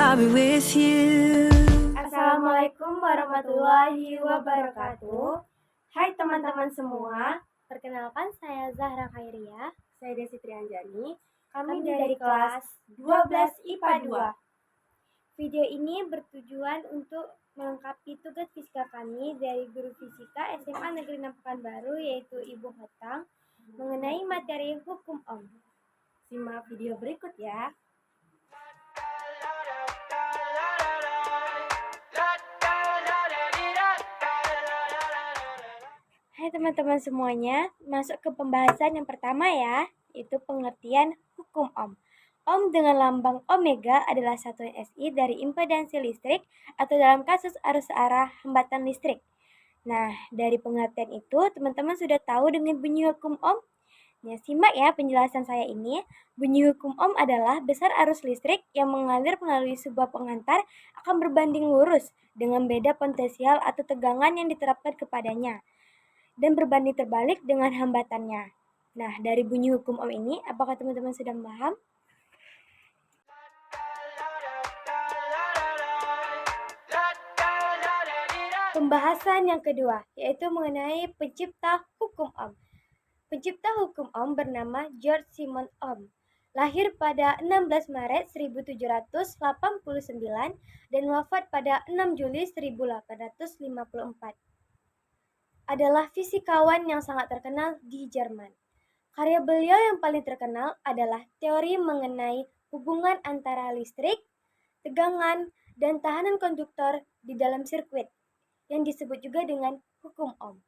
I'll be with you. Assalamualaikum warahmatullahi wabarakatuh. Hai teman-teman semua, perkenalkan saya Zahra Khairia. Saya Desi Trianjani. Kami dari kelas 12 IPA 2. Video ini bertujuan untuk melengkapi tugas fisika kami dari guru fisika SMA Negeri 6 Pekanbaru, yaitu Ibu Hotang, mengenai materi hukum Ohm. Simak video berikut ya. Hai teman-teman semuanya, masuk ke pembahasan yang pertama ya, yaitu pengertian hukum Ohm. Ohm dengan lambang omega adalah satuan SI dari impedansi listrik atau dalam kasus arus searah hambatan listrik. Nah, dari pengertian itu teman-teman sudah tahu dengan bunyi hukum Ohm? Nah, simak ya penjelasan saya ini. Bunyi hukum Ohm adalah besar arus listrik yang mengalir melalui sebuah pengantar akan berbanding lurus dengan beda potensial atau tegangan yang diterapkan kepadanya dan berbanding terbalik dengan hambatannya. Nah, dari bunyi hukum Ohm ini, apakah teman-teman sudah paham? Pembahasan yang kedua, yaitu mengenai pencipta hukum Ohm. Pencipta hukum Ohm bernama George Simon Ohm. Lahir pada 16 Maret 1789 dan wafat pada 6 Juli 1854. Adalah fisikawan yang sangat terkenal di Jerman. Karya beliau yang paling terkenal adalah teori mengenai hubungan antara listrik, tegangan, dan tahanan konduktor di dalam sirkuit, yang disebut juga dengan hukum Ohm.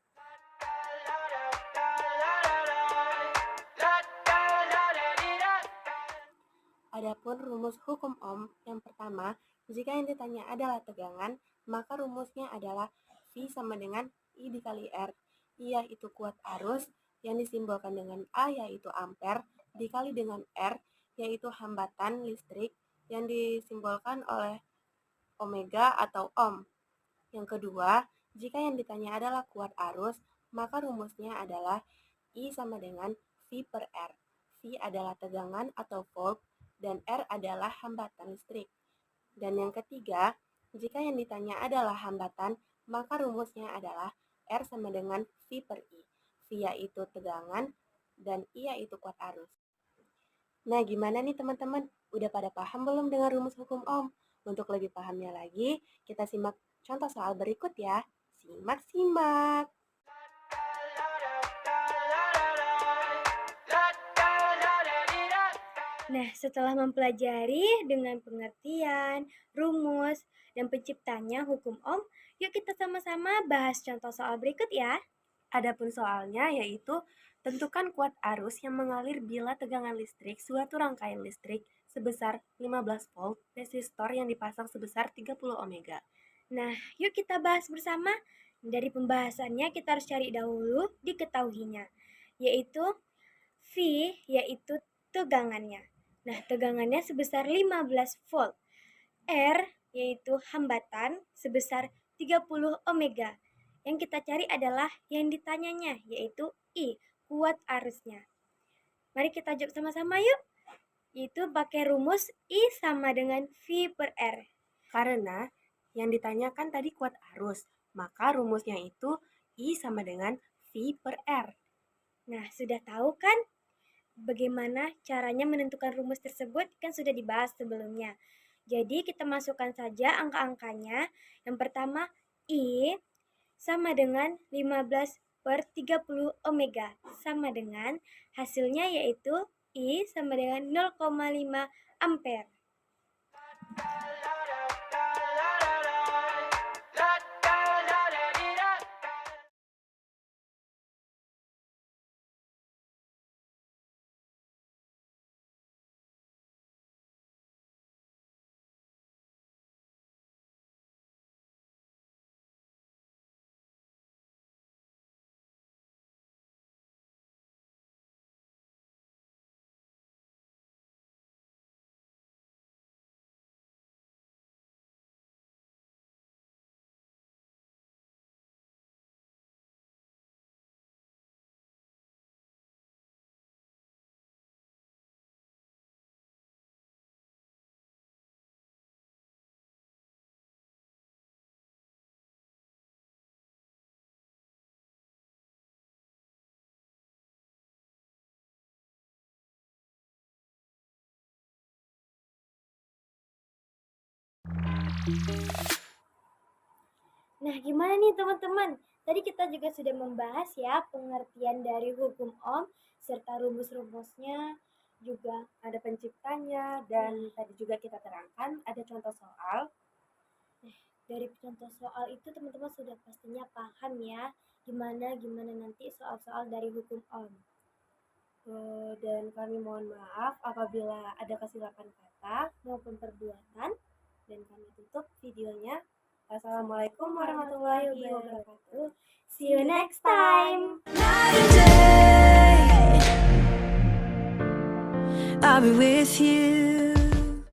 Adapun rumus hukum Ohm yang pertama, jika yang ditanya adalah tegangan, maka rumusnya adalah V sama dengan I dikali R. I yaitu kuat arus, yang disimbolkan dengan A yaitu ampere, dikali dengan R yaitu hambatan listrik, yang disimbolkan oleh omega atau ohm. Yang kedua, jika yang ditanya adalah kuat arus, maka rumusnya adalah I sama dengan V per R. V adalah tegangan atau volt, dan R adalah hambatan listrik. Dan yang ketiga, jika yang ditanya adalah hambatan, maka rumusnya adalah R sama dengan V per I. V yaitu tegangan, dan I yaitu kuat arus. Nah, gimana nih teman-teman? Udah pada paham belum dengan rumus hukum Ohm? Untuk lebih pahamnya lagi, kita simak contoh soal berikut ya. Simak-simak! Nah, setelah mempelajari dengan pengertian, rumus, dan penciptanya hukum Ohm, yuk kita sama-sama bahas contoh soal berikut ya. Adapun soalnya yaitu tentukan kuat arus yang mengalir bila tegangan listrik suatu rangkaian listrik sebesar 15 volt resistor yang dipasang sebesar 30 ohmega. Nah, yuk kita bahas bersama. Dari pembahasannya kita harus cari dahulu diketahuinya, yaitu V yaitu tegangannya. Nah, tegangannya sebesar 15 volt. R yaitu hambatan sebesar 30 ohmega. Yang kita cari adalah yang ditanyanya, yaitu I, kuat arusnya. Mari kita jawab sama-sama yuk. Yaitu pakai rumus I sama dengan V per R. Karena yang ditanyakan tadi kuat arus, maka rumusnya itu I sama dengan V per R. Nah, sudah tahu kan bagaimana caranya menentukan rumus tersebut? Kan sudah dibahas sebelumnya. Jadi kita masukkan saja angka-angkanya. Yang pertama, I sama dengan 15 per 30 ohmega. Sama dengan hasilnya yaitu I sama dengan 0,5 ampere. Nah, gimana nih teman-teman? Tadi kita juga sudah membahas ya pengertian dari hukum Ohm serta rumus-rumusnya, juga Ada penciptanya dan tadi juga kita terangkan ada contoh soal. dari contoh soal itu teman-teman sudah pastinya paham ya gimana nanti soal-soal dari hukum Ohm. Dan kami mohon maaf apabila ada kesilapan kata maupun perbuatan. dan kami tutup videonya. Assalamualaikum warahmatullahi wabarakatuh. See you next time. Night and day, I'll be with you.